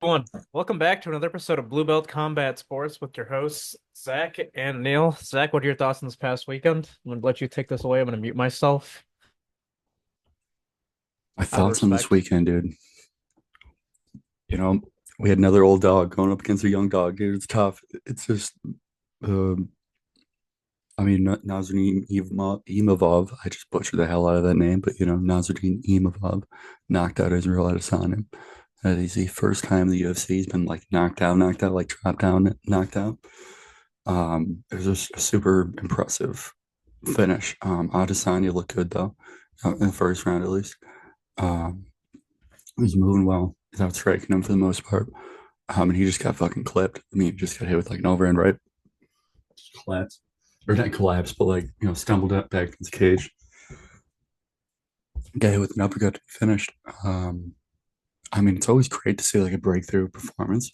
Everyone, welcome back to another episode of Blue Belt Combat Sports with your hosts, Zach and Neil. Zach, what are your thoughts on this past weekend? I'm going to let you take this away. I'm going to mute myself My out of thoughts on this respect. weekend, dude. You know, we had another old dog going up against a young dog, dude. It's tough. It's just, um, Nazarene Imovov. I just butchered the hell out of that name, but Nazarene Imovov knocked out Israel Adesanya. That is the first time the UFC has been like knocked out, like dropped down, knocked out. It was just a super impressive finish. Adesanya looked good though, in the first round at least. Um, He's moving well. He's out striking him for the most part. And he just got fucking clipped. I mean, he just got hit with like an overhand right. Just collapsed. Or not collapsed, but like, stumbled up back into the cage. Got hit with an uppercut to be finished. It's always great to see like a breakthrough performance,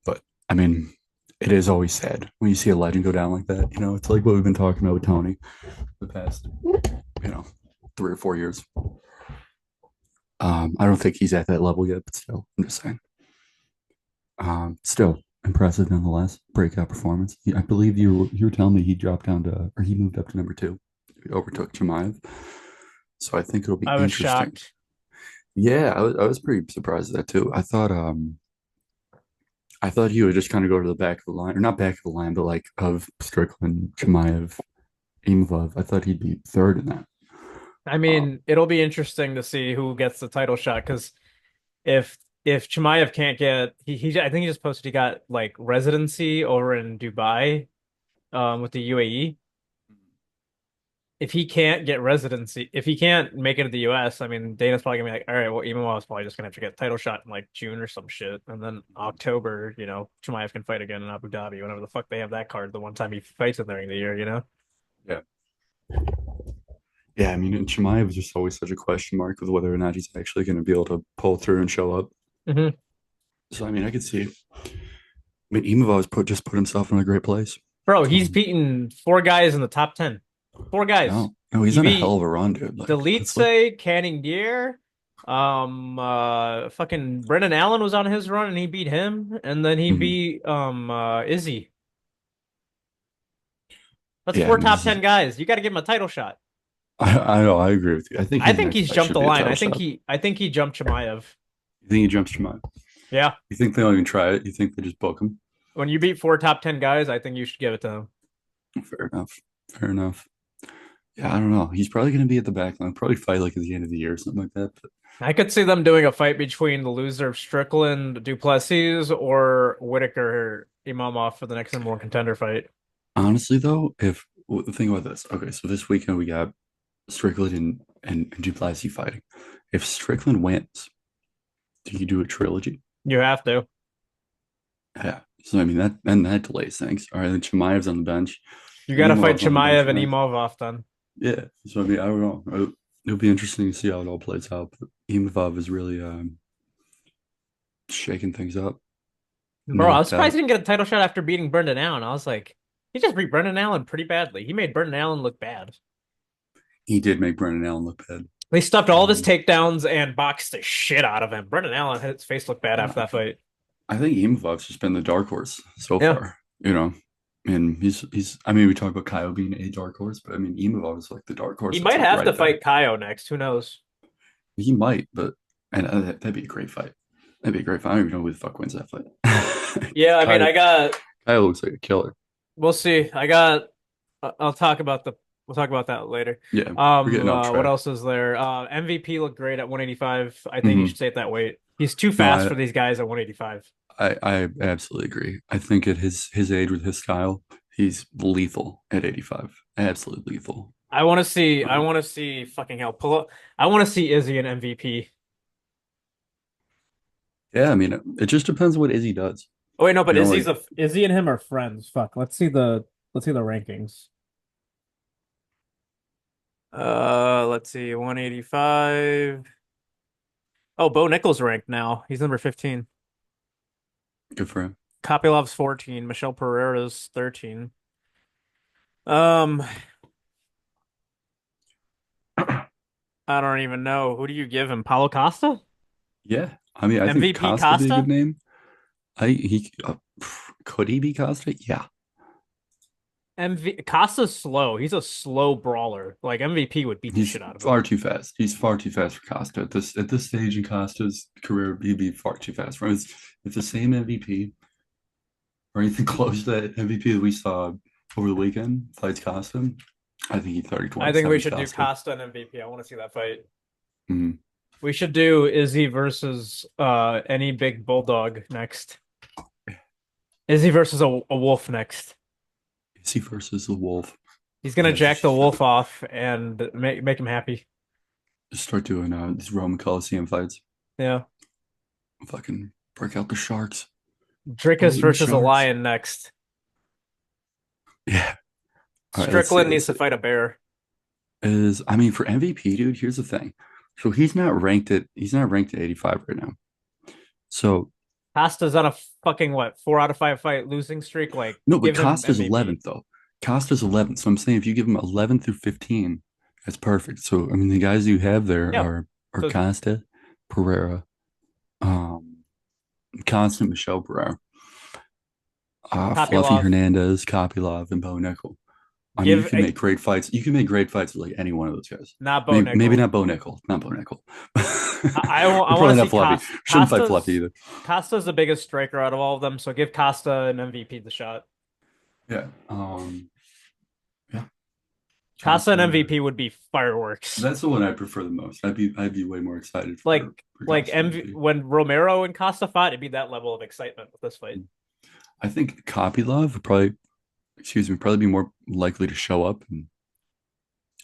but I mean, it is always sad when you see a legend go down like that. It's like what we've been talking about with Tony the past, you know, 3 or 4 years. I don't think he's at that level yet, but still, I'm just saying. Still impressive nonetheless. Breakout performance. I believe you were telling me he dropped down to, or he moved up to number two. He overtook Chimaev. So I think it'll be I was interesting. shocked. Yeah, I was pretty surprised at that too. I thought he would just kind of go to the back of the line, or not back of the line, but like of Strickland, Chimaev, Imvov. I thought he'd be third in that. I Um, mean, it'll be interesting to see who gets the title shot because if if Chimaev can't get I think he just posted he got like residency over in Dubai with the UAE. If he can't get residency, if he can't make it to the US, I mean, Dana's probably gonna be like, all right, well, Imovov's probably just gonna have to get a title shot in like June or some shit, and then October, Chimaev can fight again in Abu Dhabi, whenever the fuck they have that card. The one time he fights in during the year. yeah, yeah. I mean, and Chimaev was just always such a question mark with whether or not he's actually going to be able to pull through and show up. Hmm. So I mean, I could see. I mean, Imavov's just put himself in a great place. Bro, he's Um, beaten four guys in the top 10. Four guys. no, no, he's He on a hell beat of a run, dude. Like, let's look. Delitse, Canning Gear, fucking Brendan Allen was on his run and he beat him, and then he Mhm. beat Izzy. That's Yeah, I four mean, top this is. 10 guys. You got to give him a title shot. I know. I agree with you. I think I his think next he's fight jumped should the be a line. title shot. I think he jumped Chimaev. You think he jumps Shimon? Yeah. You think they don't even try it? You think they just book him? When you beat four top 10 guys, I think you should give it to him. Fair enough. Fair enough. Yeah, I don't know. He's probably going to be at the back line. Probably fight like at the end of the year or something like that. But I could see them doing a fight between the loser of Strickland Duplessis or Whitaker Imamov for the next number one contender fight. honestly, though, if think about this. Okay, so this weekend we got Strickland and Duplessis fighting. If Strickland wins, do you do a trilogy? You have to. Yeah. So I mean that delays things. All right, then Chimaev's on the bench. You got to fight Imovov's on the bench, Chimaev and right? Imavov then. Yeah. So I mean, I don't know. It'll be interesting to see how it all plays out. But Imavov is really shaking things up. Bro, I was Knocked surprised out. he didn't get a title shot after beating Brendan Allen. I was like, he just beat Brendan Allen pretty badly. He made Brendan Allen look bad. He did make Brendan Allen look bad. They stuffed all of his Um, takedowns and boxed the shit out of him. Brendan Allen had his face look bad after uh, that fight. I think Imovov's just been the dark horse so Yeah. far. And he's. I mean, we talk about Kyle being a dark horse, but I mean, Imovov is like the dark He horse that's might like have to right there. fight Kaio next. Who knows? He might, but and that'd be a great fight. That'd be a great fight. I don't even know who the fuck wins that fight. Yeah, I mean, Kyle, I got Kyle looks like a killer. we'll see. I got I'll talk about the we'll talk about that later. Yeah, we're getting off What track. else is there? MVP looked great at 185. I think he Hmm. should stay at that weight. He's too No, fast for these guys at 185. I absolutely agree. I think at his age with his style, he's lethal at 85. Absolutely lethal. I Um, want to see fucking hell pull up. I want to see Izzy and MVP. yeah, I mean, it just depends what Izzy does. Oh wait, no, but Like Izzy and him are friends. Fuck. Let's see the rankings. Let's see, 185. Oh, Bo Nichols ranked now. He's number 15. good for him. Kopilov's 14. Michelle Pereira's 13. Um, I don't even know. Who do you give him? Paulo Costa? Yeah, I mean, I think MVP Costa would be a good Costa? name. He could he be Costa? Yeah, MV Costa's slow. He's a slow brawler. Like MVP would beat the he's shit out of him. far too fast. He's far too fast for Costa at this stage in Costa's career. He'd be far too fast for him. It's the same MVP or anything close to that MVP that we saw over the weekend fights Costa. I think he I think we 30-27 should do Costa. Costa and MVP. I want to see that fight. Mm. We should do Izzy versus any big bulldog next. Izzy versus a wolf next. Is he versus the Wolf? He's gonna Yeah, jack the wolf off and make him happy. just start doing these Roman Coliseum fights. Yeah. Fucking break out the sharks. Go Drickus eating versus a sharks. lion next. Yeah. All right, let's see. Strickland Let's needs to see. fight a bear. Is I mean for MVP, dude, here's the thing. So he's not ranked at 85 right now. So Costa's on a fucking what, 4 out of 5 fight losing streak. Like, no, but give him Costa's MVP. 11th though. Costa's 11th. So I'm saying if you give him 11 through 15, that's perfect. So I mean the guys you have there Yeah. are So Costa, Pereira, um, Constant Michelle Pereira, Fluffy Kopylov, Hernandez, Kopylov, and Bo Nickel. I mean, you give can a make great fights. You can make great fights with like any one of those guys. not Bo Maybe Nickel. not Bo Nickel. Not Bo Nickel. I want Probably to not see Fluffy. Shouldn't fight Fluffy Costa's either. Costa's the biggest striker out of all of them. So give Costa an MVP the shot. Yeah. Yeah. Costa and Costa. MVP would be fireworks. That's the one I prefer the most. I'd be way more excited for Like Costa MV MVP. when Romero and Costa fought, it'd be that level of excitement with this fight. I think Kopylov would probably, excuse me, probably be more likely to show up and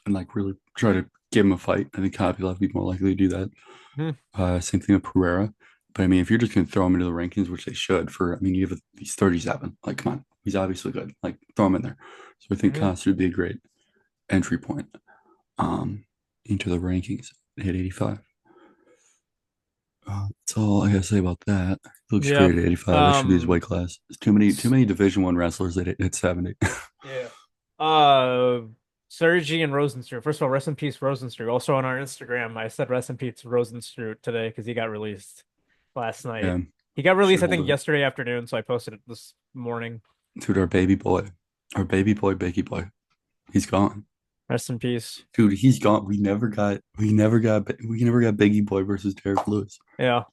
like really try to give him a fight. I think Kopylov would be more likely to do that. Hmm. Same thing with Pereira. But I mean, if you're just going to throw him into the rankings, which they should, I mean, he's 37. Like, come on, he's obviously good. Like, throw him in there. So I think Hmm. Costa would be a great entry point um, into the rankings at 85. That's all I gotta say about that. He looks Yeah. great at 85. That should be his Um. weight class. There's too s- many Division One wrestlers at 70. Yeah. Uh. Sergi and Rosenstruck. First of all, rest in peace, Rosenstruck. Also on our Instagram, I said rest in peace, Rosenstruck today because he got released last night. Yeah, He got released, I shriveled think, up. yesterday afternoon, so I posted it this morning. Dude, our baby boy, he's gone. Rest in peace. Dude, he's gone. We never got Biggie Boy versus Derek Lewis. Yeah.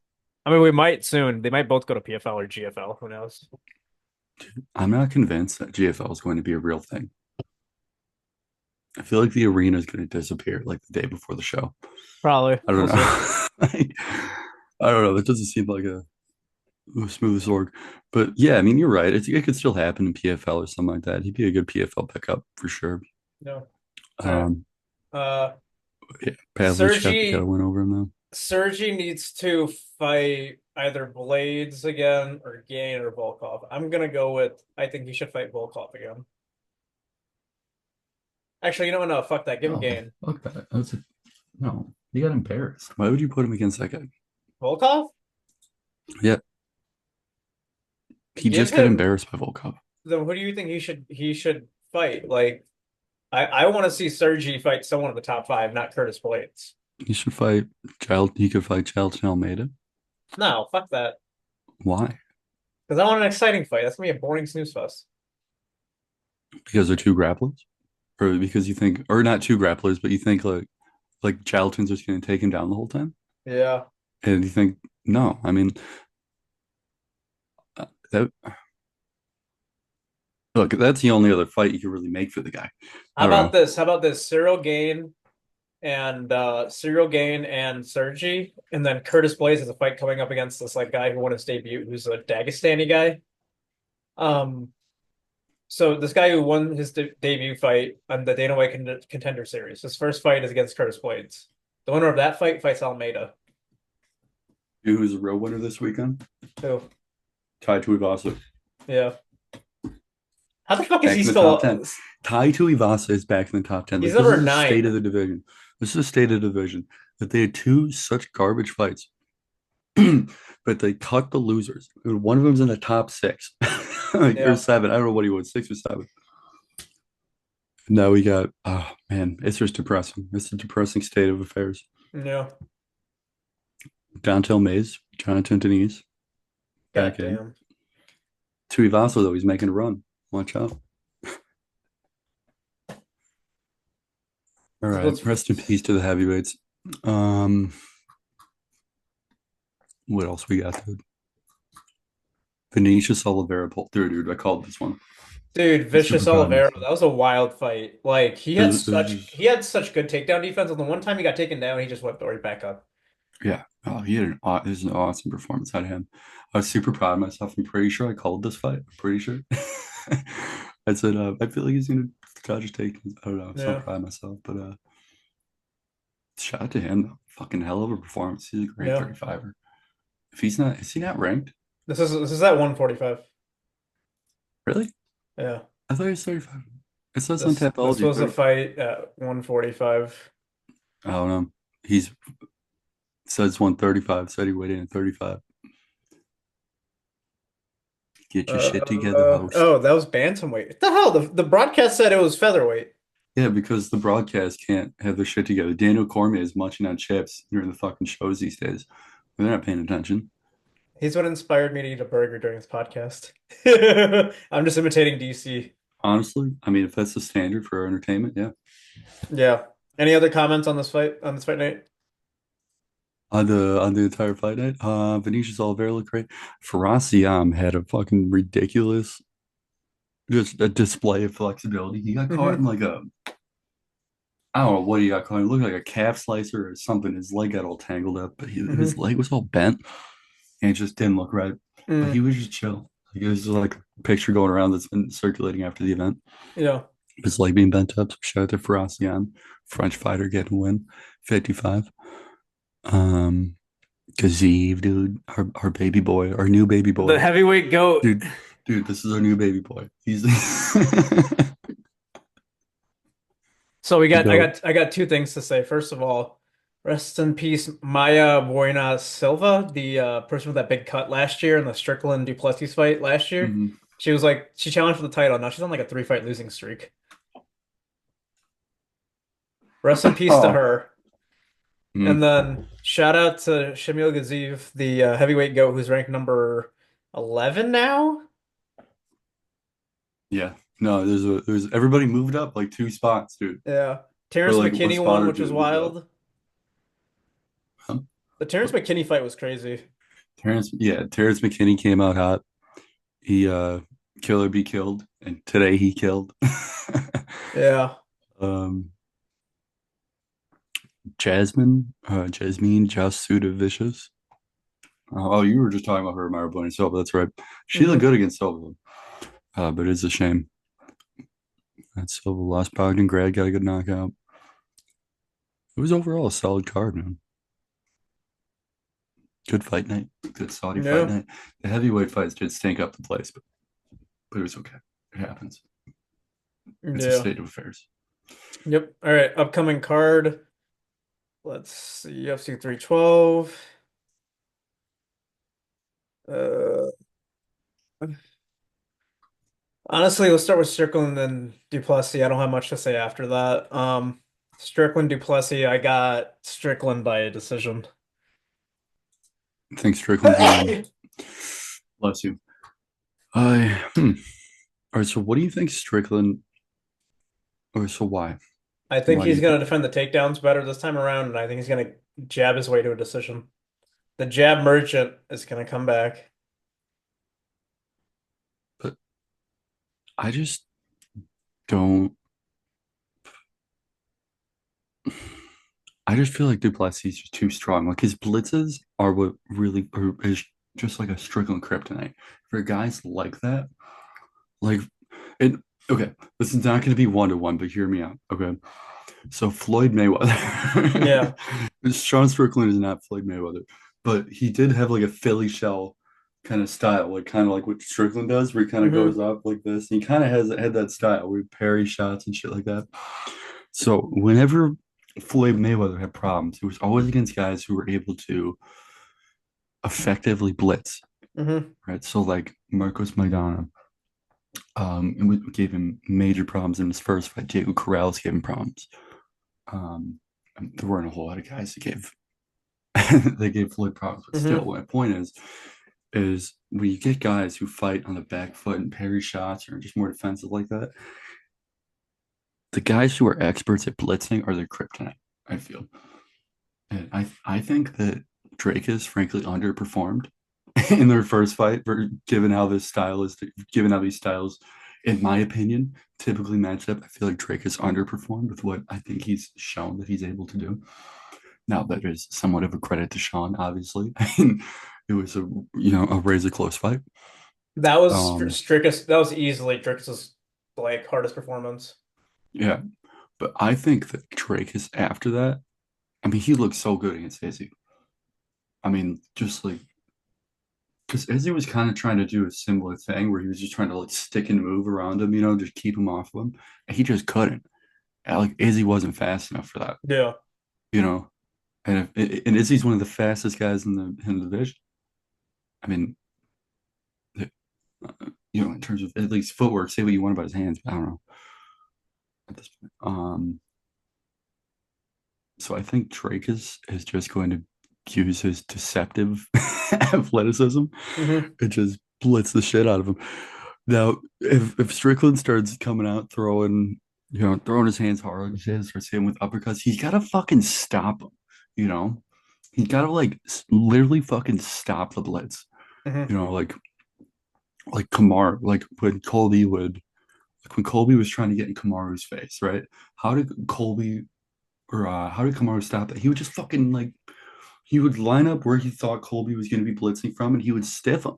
I mean, we might soon. They might both go to PFL or GFL. Who knows? I'm not convinced that GFL is going to be a real thing. I feel like the arena is going to disappear like the day before the show. Probably. I don't We'll see. know. I don't know. That doesn't seem like a smooth org. But yeah, I mean, you're right. It could still happen in PFL or something like that. He'd be a good PFL pickup for sure. No. All right. Um, Uh, yeah, Pavlich got to Sergi win over him though. Sergi needs to fight either Blades again or Gain or Volkov. I'm gonna go with I think he should fight Volkov again. Actually, you know what? No, fuck that. Give him Oh, Gain. fuck that. No. He got embarrassed. Why would you put him against that guy? Volkov? Yeah, he Give just got him embarrassed by Volkov. then who do you think he should fight? Like I want to see Sergi fight someone in the top five, not Curtis Blades. He should fight Child. He could fight Child Almeida. No, fuck that. Why? Because I want an exciting fight. That's gonna be a boring snooze fest. Because they're two grapplers, or because you think, or not two grapplers, but you think like Charlton's just going to take him down the whole time, Yeah. and you think no. I mean, that look, that's the only other fight you can really make for the guy. How I don't about know. this? How about this? Cyril Gain and Sergi, and then Curtis Blaze has a fight coming up against this like guy who won his debut, who's a Dagestani guy. Um, so this guy who won his debut fight on the Dana White Contender Series, his first fight is against Curtis Blades. The winner of that fight fights Almeida. You know who's the real winner this weekend? Who? Tai Tuivasa. Yeah. How the fuck is Back he in the top still? 10. Tai Tuivasa is back in the top 10. He's Like, this number is the state of nine. the division. This is the state of the division. That they had two such garbage fights, but they cut the losers. One of them's in the top six like, or Yeah. seven. I don't know what he was, six or seven. Now we got, oh man, it's just depressing. It's a depressing state of affairs. Yeah. Downtown Mays, Jonathan Denise, God back in. damn. Tuivasa, though, he's making a run. Watch out. All right. Let's Rest in peace to the heavyweights. Um, what else we got, dude? Vinicius Oliveira pulled through, dude. I called this one. Dude, I'm super Vicious proud of Oliveira, myself. that was a wild fight. Like It was just, he had such good takedown defense. And the one time he got taken down, he just went right back up. yeah. Oh, he had it was an awesome performance out of him. I was super proud of myself. I'm pretty sure I called this fight. I'm pretty sure. I said, I feel like he's gonna dodge his take. I don't know. I'm so Yeah, proud of myself. But shout out to him though. Fucking hell of a performance. He's a great yeah. 35er. If he's not, is he not ranked? This is at 145. Really? Yeah. I thought he was 35. It says on This Tapology was a 35. fight at 145. I don't know. He's says 135. Said he weighed in at 35. Get your shit together, host. Oh, that was bantamweight. What the hell? The broadcast said it was featherweight. Yeah, because the broadcast can't have their shit together. Daniel Cormier is munching on chips during the fucking shows these days. They're not paying attention. He's what inspired me to eat a burger during this podcast. I'm just imitating DC. Honestly, I mean, if that's the standard for entertainment, yeah. Yeah. Any other comments on this fight? On this fight night? On the entire fight night, Vinicius Oliveira looked great. Farasiam had a fucking ridiculous, just a display of flexibility. He got caught in Hmm. like a, I don't know what he got caught. It looked like a calf slicer or something. His leg got all tangled up, but his Hmm. leg was all bent and it just didn't look right. But he Mm. was just chill. Like it was just like a picture going around that's been circulating after the event. Yeah. His leg being bent up. So shout out to Farasian, French fighter getting a win, 55. Um, Gazeev, dude, our baby boy, our new baby The boy, heavyweight goat. dude, dude, this is our new baby boy. He's So the goat. I got two things to say. First of all, rest in peace, Maya Buena Silva, the person with that big cut last year in the Strickland Duplessis fight last year. Mhm. She challenged for the title. Now she's on like a three fight losing streak. Rest in peace to Oh, her. And mm, then shout out to Shamil Gaziv, the heavyweight goat who's ranked number 11 now. yeah. No, there's everybody moved up like two spots, dude, Yeah. or Terrence like one McKinney spot won, or which was two moved up. wild. Huh? The Terrence McKinney fight was crazy. Terrence McKinney came out hot. He killer be killed, and today he killed. Yeah. um, Jasmine Jasuda Vicious. Oh, you were just talking about her, Myra Boney Silva. That's right. She looked Hmm. good against Silva, but it's a shame that Silva lost. Bogdan Grad got a good knockout. It was overall a solid card, man. Good fight night. Good Saudi fight Yeah. night. The heavyweight fights did stink up the place, but it was okay. It happens. It's a Yeah. state of affairs. Yep. All right. Upcoming card. Let's see. UFC 312. Uh, Honestly, let's start with Strickland and Duplessis. I don't have much to say after that. Strickland Duplessis, I got Strickland by a decision. I think Strickland's gonna win. Bless you. All right. So, what do you think Strickland? Or so why? I think Why do he's you going think? to defend the takedowns better this time around, and I think he's going to jab his way to a decision. The jab merchant is going to come back. But I just don't. I just feel like Duplessis is just too strong. Like his blitzes are what really are, is just like a Strickland kryptonite. For guys like that, like it. Okay, this is not going to be 1-to-1, but hear me out. Okay, so Floyd Mayweather, Yeah. Sean Strickland is not Floyd Mayweather, but he did have like a Philly shell kind of style, like kind of like what Strickland does, where he kind of goes Hmm. up like this. He kind of has had that style where he parry shots and shit like that. So whenever Floyd Mayweather had problems, it was always against guys who were able to effectively blitz, Hmm. right? So like Marcos Maidana, and we gave him major problems in his first fight. Diego Corrales gave him problems. There weren't a whole lot of guys that gave they gave Floyd problems, but still, Hmm. my point is is when you get guys who fight on the back foot and parry shots or just more defensive like that, the guys who are experts at blitzing are the kryptonite, I feel. And I think that Drake is frankly underperformed in their first fight, given how this style is, given how these styles, in my opinion, typically match up. I feel like Drake has underperformed with what I think he's shown that he's able to do. Now that is somewhat of a credit to Sean, obviously. It was a razor close fight. That was Um, Strickus. That was easily Strickus's like hardest performance. yeah, but I think that Drake is after that. I mean, he looked so good against Izzy. I mean, just like because Izzy was kind of trying to do a similar thing where he was just trying to like stick and move around him, just keep him off of him. And he just couldn't. And, like Izzy wasn't fast enough for that, Yeah. you know. And Izzy's one of the fastest guys in the division. I mean, in terms of at least footwork, say what you want about his hands, but I don't know at this point. So I think Drake is just going to use his deceptive athleticism Hmm. and just blitz the shit out of him. Now, if Strickland starts coming out throwing his hands hard, starts hitting with uppercuts, he's gotta fucking stop him. You know, he gotta like literally fucking stop the blitz. Hmm. Like Kamar, like when Colby was trying to get in Kamaru's face, right? How did Colby or how did Kamaru stop that? He would just fucking like he would line up where he thought Colby was going to be blitzing from, and he would stiff him,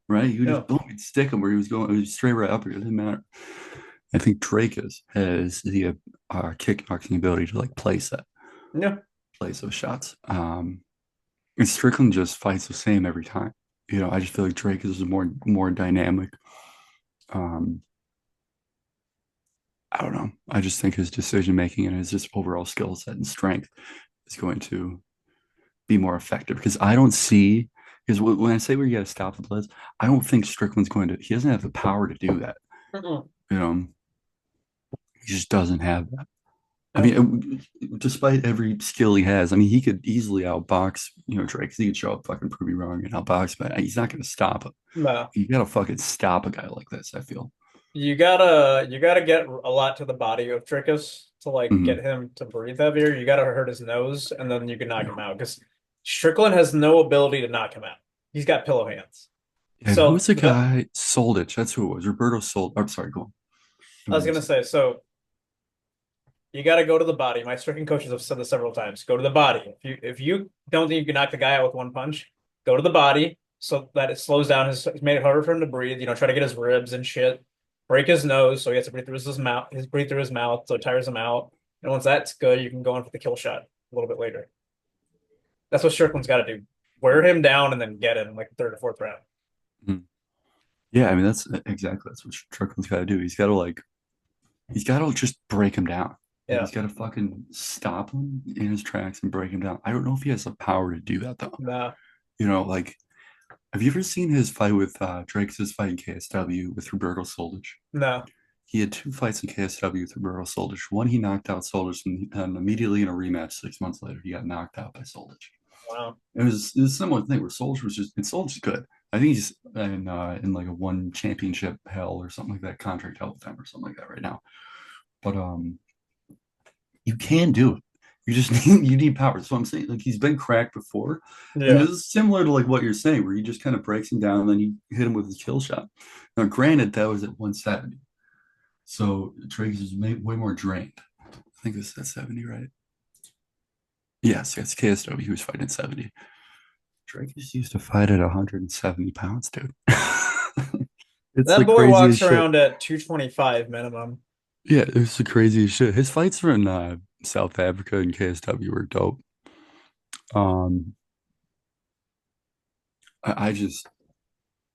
right? He would just Yeah. boom, he'd stick him where he was going. It was straight right up. It didn't matter. I think Drake has the kickboxing ability to like Yeah. place those shots. And Strickland just fights the same every time. I just feel like Drake is more dynamic. Um, I don't know. I just think his decision making and his just overall skill set and strength is going to be more effective because I don't see because when I say where you got to stop the blitz, I don't think Strickland's going to. He doesn't have the power to do that. Mm-mm. You know, he just doesn't have that. I Yeah. mean, despite every skill he has, I mean, he could easily outbox, Drake. He could show up, fucking prove me wrong, and outbox, but he's not going to stop him. No. You got to fucking stop a guy like this. I feel. You gotta get a lot to the body of Trickus to like Hmm. get him to breathe heavier. You gotta hurt his nose, and then you can knock him out. Because Strickland has no ability to knock him out. He's got pillow hands. And who So was the the guy? Soldich. That's who it was. Roberto Sold. I'm sorry. Go on. I I was was gonna gonna say. say, so you gotta go to the body. My stricken coaches have said this several times. Go to the body. If you don't think you can knock the guy out with one punch, go to the body so that it slows down it's made it harder for him to breathe. Try to get his ribs and shit. Break his nose so he has to breathe through his mouth. His breathe through his mouth so it tires him out. And once that's good, you can go in for the kill shot a little bit later. That's what Strickland's got to do. Wear him down and then get him in like the third or fourth round. Mhm. Yeah, I mean that's what Strickland's got to do. He's got to just break him down. Yeah. He's got to fucking stop him in his tracks and break him down. I don't know if he has the power to do that though. Nah. Like, have you ever seen his fight with Drake's fight in KSW with Roberto Soldic? No. He had two fights in KSW with Roberto Soldic. One, he knocked out Soldic, and immediately in a rematch 6 months later, he got knocked out by Soldic. Wow. It was a similar thing where Soldic was just, and Soldic good. I think he's in like a one championship hell or something like that, contract hell with them or something like that right now. But you can do it. You just you need power. So I'm saying like he's been cracked before, and Yeah. this is similar to like what you're saying, where he just kind of breaks him down and then you hit him with his kill shot. Now, granted, that was at 170, so Drake is way more drained. I think it's at 70, right? Yes, KSW. He was fighting at 70. Drake just used to fight at 170 pounds, dude. It's the That boy craziest walks shit. around at 225 minimum. Yeah, it's the craziest shit. His fights are in South Africa and KSW were dope. Um, I just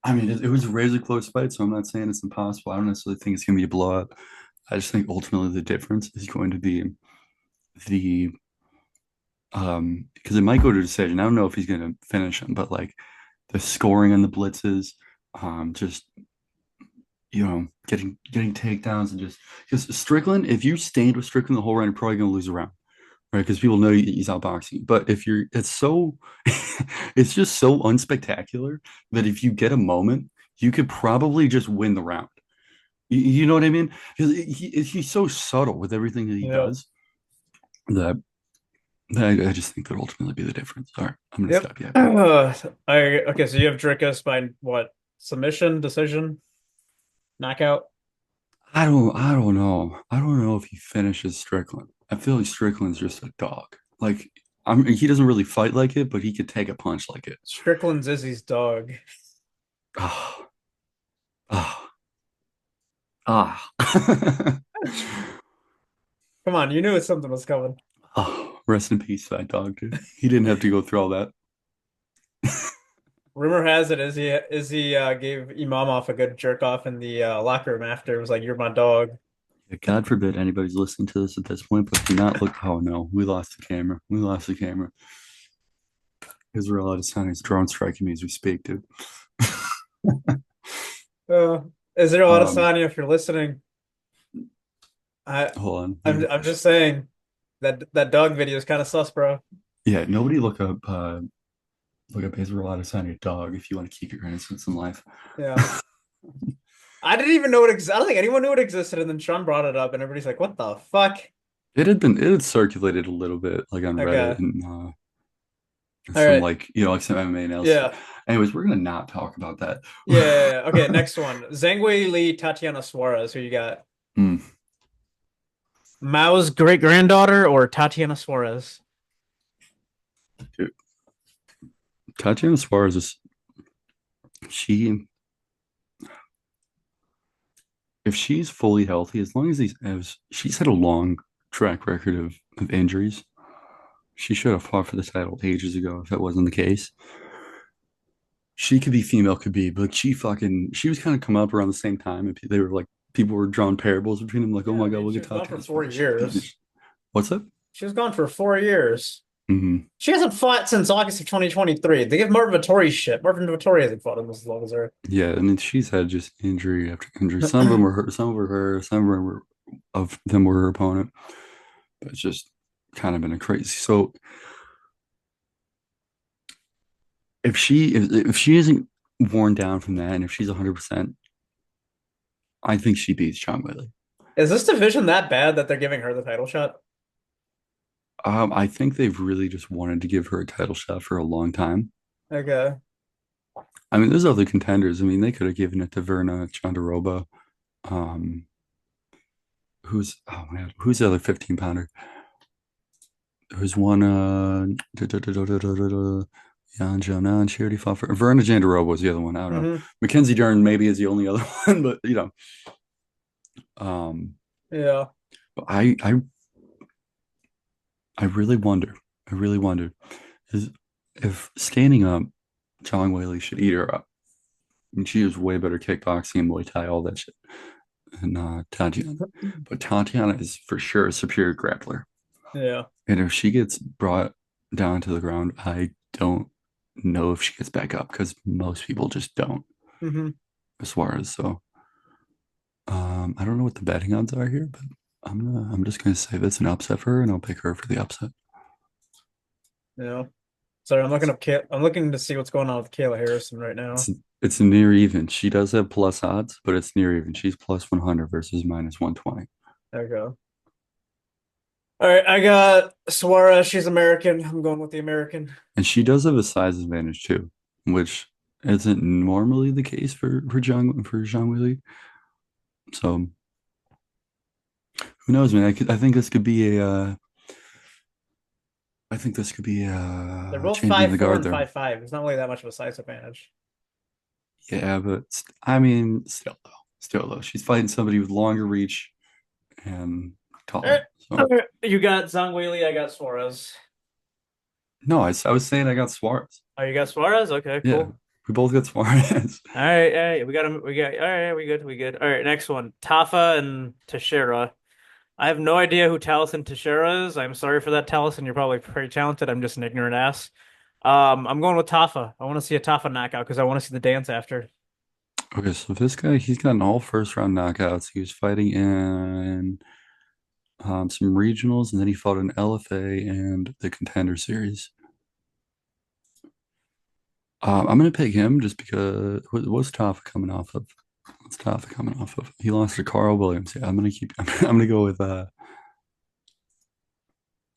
I mean, it was a razor close fight, so I'm not saying it's impossible. I don't necessarily think it's going to be a blowout. I just think ultimately the difference is going to be the because it might go to decision. I don't know if he's going to finish him, but like the scoring on the blitzes, just getting takedowns and just because Strickland, if you stayed with Strickland the whole round, you're probably going to lose a round. right? Because people know he's outboxing. But if you're, it's so, it's just so unspectacular that if you get a moment, you could probably just win the round. You know what I mean? Because he's so subtle with everything that he Yep. does that I just think that ultimately be the difference. All right, I'm gonna Yep. stop you after that. Okay, so you have Drickus by what? Submission, decision, knockout? I don't know. I don't know if he finishes Strickland. I feel like Strickland's just a dog. Like he doesn't really fight like it, but he could take a punch like it. Strickland's Izzy's dog. Ah, ah, ah. Come on, you knew something was coming. Oh, rest in peace, that dog, dude. He didn't have to go through all that. Rumor has it Izzy gave Imovov a good jerk off in the locker room after. It was like, "You're my dog." God forbid anybody's listening to this at this point, but do not look. Oh no, we lost the camera. We lost the camera. Israel Adesanya's drone striking me as we speak, dude. Uh, Israel Um, Adesanya, if you're listening, I hold on. I'm just saying that dog video is kind of sus, bro. Yeah, nobody look up Israel Adesanya dog if you want to keep your innocence in life. Yeah. I didn't even know it existed. I don't think anyone knew it existed, and then Sean brought it up, and everybody's like, "What the fuck?" It had circulated a little bit like on Reddit Okay. and All some right. like like some MMA analysis. Yeah. Anyways, we're gonna not talk about that. Yeah. Yeah, yeah. Okay. Next one. Zhang Lee, Tatiana Suarez. Who you got? Hmm. Mao's great granddaughter or Tatiana Suarez? Dude, Tatiana Suarez is she if she's fully healthy, as long as she's had a long track record of injuries, she should have fought for the title ages ago if that wasn't the case. She could be female, could be, but she was kind of come up around the same time, and they were like people were drawing parables between them, like, oh Yeah, I my god, mean, look she at was gone for Tatiana four Suarez, she's beating years. what's that? She was gone for 4 years. Mm-hmm. She hasn't fought since August of 2023. They give Marvin Vettori shit. Marvin Vettori hasn't fought him as long as her. Yeah, I mean, she's had just injury after injury. Some of them were her, some of them were her, some of them were her opponent. But it's just kind of been a crazy. So if she isn't worn down from that, and if she's 100%, I think she beats Sean Whitley. Is this division that bad that they're giving her the title shot? I think they've really just wanted to give her a title shot for a long time. Okay. I mean, there's other contenders. I mean, they could have given it to Verna Chandaroba. Um, who's the other 15 pounder? Who's one? Jan Jonan. She already fought for Verna Jandaroba was the other one. I don't know. Hmm. Mackenzie Dern maybe is the only other one, but um, Yeah. but I really wonder. I really wonder is if standing up, John Whaley should eat her up. And she is way better kickboxing and Muay Thai, all that shit, and Tatiana. But Tatiana is for sure a superior grappler. Yeah. And if she gets brought down to the ground, I don't know if she gets back up because most people just don't, Hmm. as far as so. I don't know what the betting odds are here, but I'm just gonna say that's an upset for her, and I'll pick her for the upset. Yeah. Sorry, I'm looking to see what's going on with Kayla Harrison right now. It's it's near even. She does have plus odds, but it's near even. She's plus 100 versus minus 120. Okay. All right, I got Suarez. She's American. I'm going with the American. And she does have a size advantage too, which isn't normally the case for Jean Willie. So who knows, man? I think this could be a I think this could be They're both changing five the four guard and there. 5'5". It's not really that much of a size advantage. Yeah, but I mean, still though, she's fighting somebody with longer reach and All right. taller. All So right. You got Zhang Weili, I got Suarez. no, I was saying I got Suarez. Oh, you got Suarez? Okay, Yeah, cool. we both got Suarez. All right, we got him. All right, we good. All right, next one. Tafa and Teixeira. I have no idea who Taliesin Teixeira is. I'm sorry for that, Taliesin. You're probably pretty talented. I'm just an ignorant ass. I'm going with Tafa. I want to see a Tafa knockout because I want to see the dance after. Okay, so this guy, he's gotten all first round knockouts. He was fighting in some regionals, and then he fought in LFA and the Contender Series. I'm gonna pick him just because what's Taffa coming off of? What's Taffa coming off of? He lost to Carl Williams. Yeah, I'm gonna keep. I'm gonna go with. I'm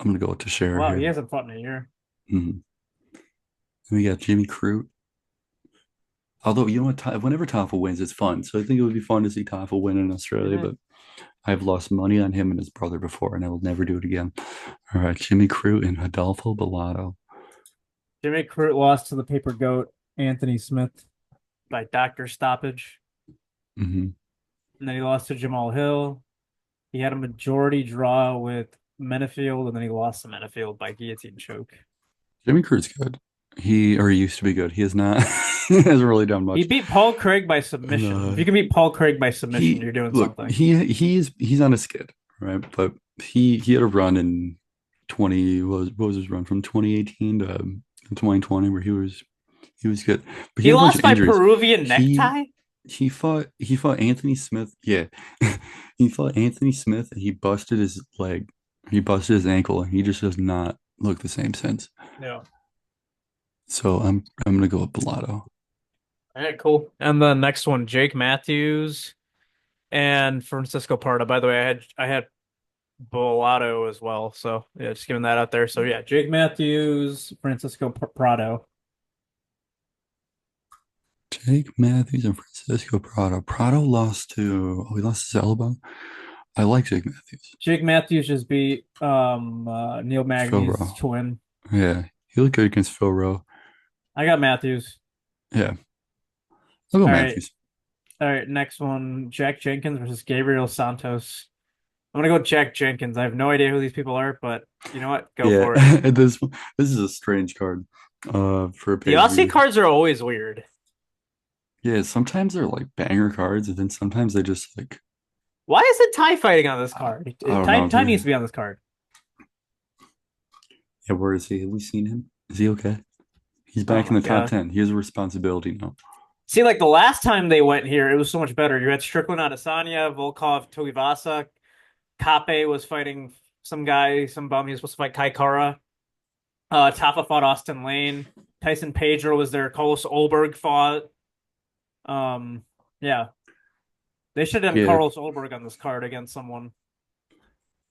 gonna go with Teixeira Wow, he here. hasn't fought in a year. Mhm. Then we got Jimmy Crute. Although you know what, whenever Taffa wins, it's fun. So I think it would be fun to see Taffa win in Australia. Hmm. But I've lost money on him and his brother before, and I will never do it again. All right, Jimmy Crute and Adolfo Bellato. Jimmy Crute lost to the paper goat Anthony Smith by doctor stoppage, Hmm. and then he lost to Jamal Hill. He had a majority draw with Menafield, and then he lost to Menafield by guillotine choke. Jimmy Crute's good. He used to be good. He is not. He hasn't really done He much. beat Paul Craig by And submission. If you can beat Paul Craig by submission, he you're doing look something. he's on a skid, right? But he had a run in 20 what was his run from 2018 to 2020 where he was good, but he He had a bunch lost of by injuries. Peruvian He necktie? he fought Anthony Smith. Yeah, he fought Anthony Smith and he busted his leg. He busted his ankle and he just does not look the same since. No. So I'm gonna go with Bellato. All right, cool. And the next one, Jake Matthews and Francisco Parda. By the way, I had Bolado as well. So yeah, just giving that out there. So yeah, Jake Matthews, Francisco Prado. Jake Matthews and Francisco Prado. Prado lost to he lost his elbow. I like Jake Matthews. Jake Matthews just beat Neil Phil Magny's Rowe. twin. Yeah, he looked good against Phil Rowe. I got Matthews. Yeah, I'll go All right. Matthews. All right, next one, Jack Jenkins versus Gabriel Santos. I'm gonna go with Jack Jenkins. I have no idea who these people are, but you know what? Go Yeah, for it. this is a strange card for a The pay-per-view Aussie because cards are always weird. yeah, sometimes they're like banger cards, and then sometimes they just like Why is it Thai fighting on this I, card? I don't know, Ty needs dude. to be on this card. Yeah, where is he? Have we seen him? Is he okay? He's Oh back in my the top God. 10. He has a responsibility now. See, like the last time they went here, it was so much better. You had Strickland Adesanya, Volkov, Tuivasa. Kape was fighting some guy, some bum. He was supposed to fight Kai Kara. Tafa fought Austin Lane. Tyson Pedro was there. Carlos Olberg fought. Um, yeah, they should have done Yeah, Carlos Olberg on this card against someone.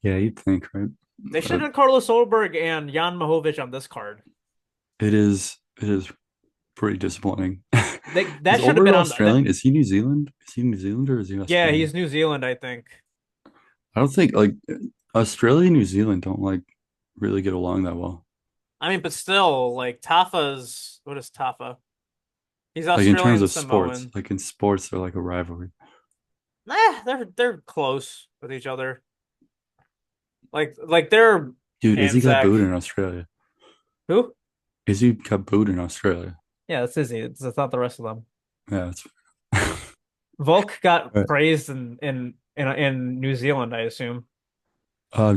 yeah, you'd think, right? They should But have done Carlos Olberg and Jan Mahovic on this card. it is pretty disappointing. Is That should have been Oberg on that. Australian? Is he New Zealand? Is he New Zealand or is he Yeah, Australian? he's New Zealand, I think. I don't think like Australia and New Zealand don't like really get along that well. I mean, but still, like Tafa's what is Tafa? He's Like in terms Australian of sports, Samoan. like in sports, they're like a rivalry. They're close with each other. Like they're Dude, Izzy got Anzac. booed in Australia. Who? Izzy got booed in Australia. Yeah, that's Izzy. It's not the rest of them. Yeah, that's Volk got right. praised in New Zealand, I assume.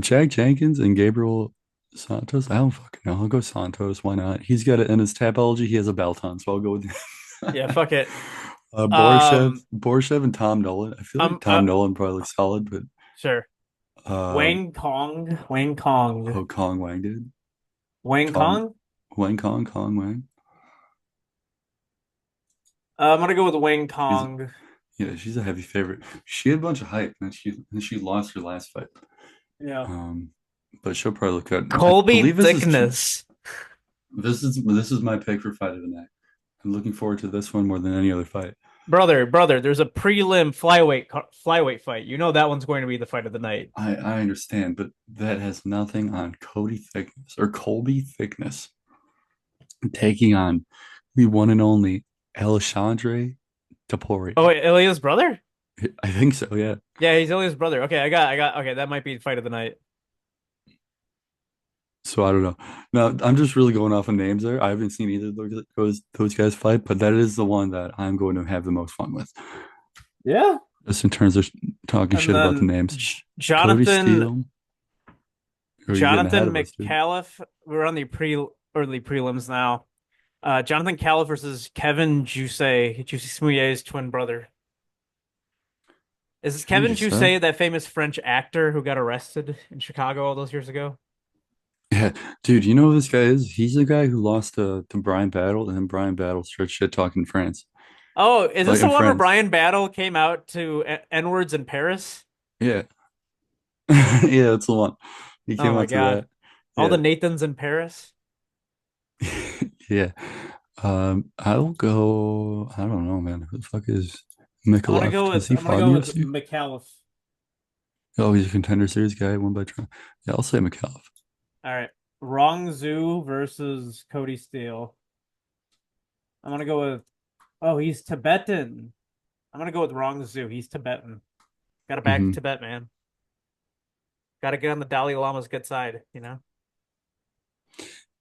Jack Jenkins and Gabriel Santos. I don't fucking know. I'll go Santos. Why not? He's got it in his tapology. He has a belt on, so I'll go with him. Yeah, fuck it. Borshev, Um, Borshev, and Tom Nolan. I feel like I'm Tom Nolan probably looks solid, but sure. uh, Wang Kong, oh, Kong Wang, dude. Wang Kong, Kong. Kong Wang. I'm gonna go with Wang She's Kong. yeah, she's a heavy favorite. She had a bunch of hype, and then she lost her last fight. Yeah. Um, but she'll probably look good. I Colby believe Thickness. this is my pick for fight of the night. I'm looking forward to this one more than any other fight. Brother, there's a prelim flyweight fight. You know that one's going to be the fight of the night. I understand, but that has nothing on Cody Thickness or Colby Thickness taking on the one and only Alexandre Oh Taporia. wait, Ilya's brother? I think so, yeah. Yeah, he's Ilya's brother. Okay, okay, that might be the fight of the night. So I don't know. No, I'm just really going off of names there. I haven't seen either of those guys fight, but that is the one that I'm going to have the most fun with. Yeah. Just in terms of talking And shit about the then names. Cody Jonathan Steele, or are you getting ahead Jonathan of us, dude? McCallif. We're on the early prelims now. Jonathan Callif versus Kevin Juicy Smouye's twin brother. Is this What you Kevin just said? Jousset, that famous French actor who got arrested in Chicago all those years ago? Yeah, dude, you know who this guy is? He's the guy who lost to Brian Battle, and then Brian Battle started shit talking France. Oh, is this the Fighting one where France. Brian Battle came out to N-words in Paris? Yeah. Yeah, that's the one. He Oh came my out to God. that. All the Yeah. Nathans in Paris? Yeah. I'll go. I don't know, man. Who the fuck is I'm gonna Mikolov? go Has with he I'm gonna fought in the go with UFC? McAuliffe. Oh, he's a contender series guy, won by Trump. Yeah, I'll say Mikolov. All right. Rong Zhu versus Cody Steele. I'm gonna go with oh, he's Tibetan. I'm gonna go with Rong Zhu. He's Tibetan. Gotta back Hmm. Tibet, man. Gotta get on the Dalai Lama's good side, you know?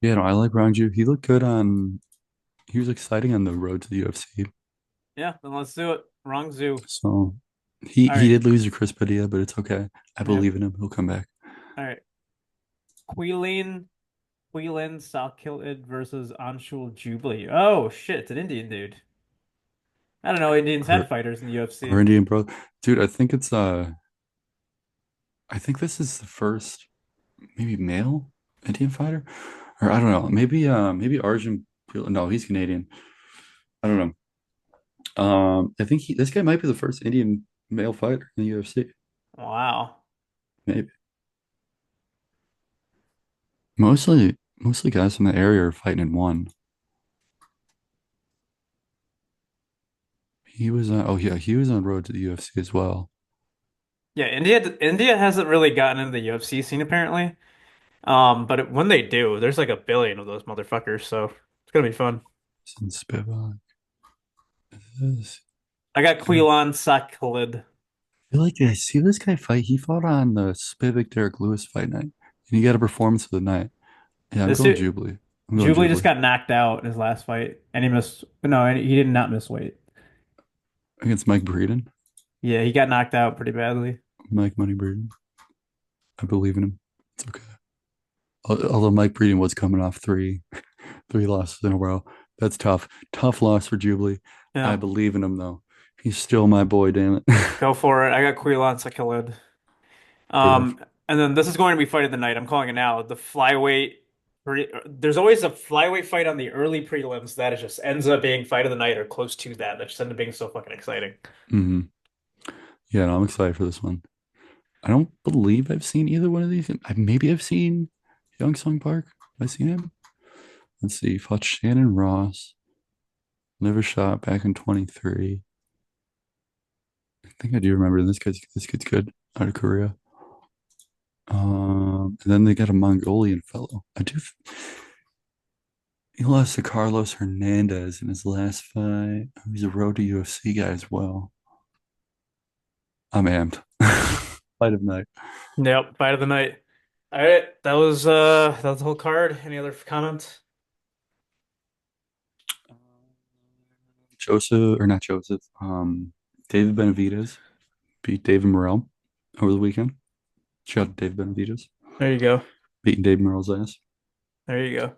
Yeah, no, I like Rangju. He looked good on. He was exciting on the road to the UFC. Yeah, then let's do it. Rong Zhu. So he All he right. did lose to Chris Padilla, but it's okay. I Yep. believe in him. He'll come back. All right. Quilin Quilin Salkilid versus Anshul Jubli. Oh shit, it's an Indian dude. I don't know Indians had Or fighters in the or UFC. Indian bro, dude. I think this is the first maybe male Indian fighter, or I don't know. Maybe Arjun. No, he's Canadian. I don't know. I think this guy might be the first Indian male fighter in the UFC. Wow. Maybe mostly guys from the area are fighting in one. He was oh yeah, he was on road to the UFC as well. Yeah, India hasn't really gotten into the UFC scene apparently. But when they do, there's like a billion of those motherfuckers, so it's gonna be fun. Since Spivak is I got good. Quilon Salkilid. I feel like I see this guy fight. He fought on the Spivak Derek Lewis fight night, and he got a performance of the night. Yeah, I'm This going dude, Jubilee. I'm going Jubilee just Jubilee got knocked out in his last fight, and he missed. No, he did not miss weight. against Mike Breeden. Yeah, he got knocked out pretty badly. Mike Money Breeden. I believe in him. It's okay. Although Mike Breeden was coming off three losses in a row. That's tough. Tough loss for Jubilee. I Yeah, believe in him though. He's still my boy, damn it. go for it. I got Quilon Salkilid. Perfect. And then this is going to be fight of the night. I'm calling it now. The flyweight. There's always a flyweight fight on the early prelims that it just ends up being fight of the night or close to that. That just ends up being so fucking exciting. Hmm. Yeah, no, I'm excited for this one. I don't believe I've seen either one of these. Maybe I've seen Young Sung Park. Have I seen him? Let's see. Fought Shannon Ross. Liver shot back in 23. I think I do remember this kid's good out of Korea. And then they got a Mongolian fellow. He lost to Carlos Hernandez in his last fight. He's a road to UFC guy as well. I'm amped. Fight of night. Yep, fight of the night. All right, that was the whole card. Any other comments? Joseph or not Joseph. David Benavidez beat David Morrell over the weekend. Shout out to David Benavidez There you go. beating David Morrell's ass. There you go.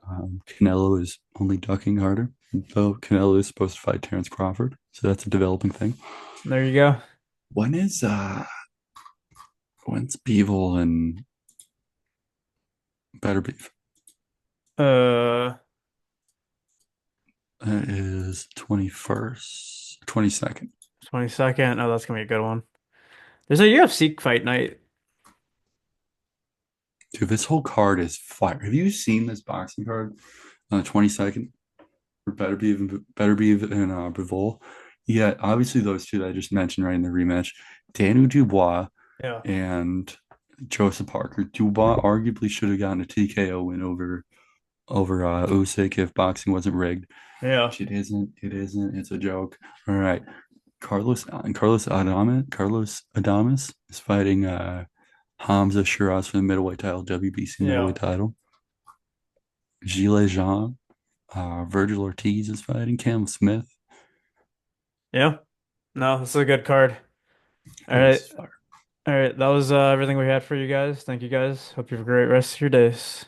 Canelo is only ducking harder, though Canelo is supposed to fight Terrence Crawford, so that's a developing thing. There you go. When is when's Beevil and Better Beef? Uh, That is 21st, 22nd. 22nd. Oh, that's gonna be a good one. There's a UFC fight night. Dude, this whole card is fire. Have you seen this boxing card on the 22nd for Better Beef and Bivol? Yeah, obviously those two that I just mentioned right in the rematch, Danu Dubois Yeah. and Joseph Parker. Dubois arguably should have gotten a TKO win over Usyk if boxing wasn't rigged. Yeah. Which it isn't. It isn't. It's a joke. All right. Carlos Adames is fighting Hamza Shiraz for the middleweight title, WBC middleweight Yeah. title. Gilles Jean, Virgil Ortiz is fighting Cam Smith. Yeah. No, this is a good card. All Yeah, right. this is fire. All right. That was everything we had for you guys. Thank you guys. Hope you have a great rest of your days.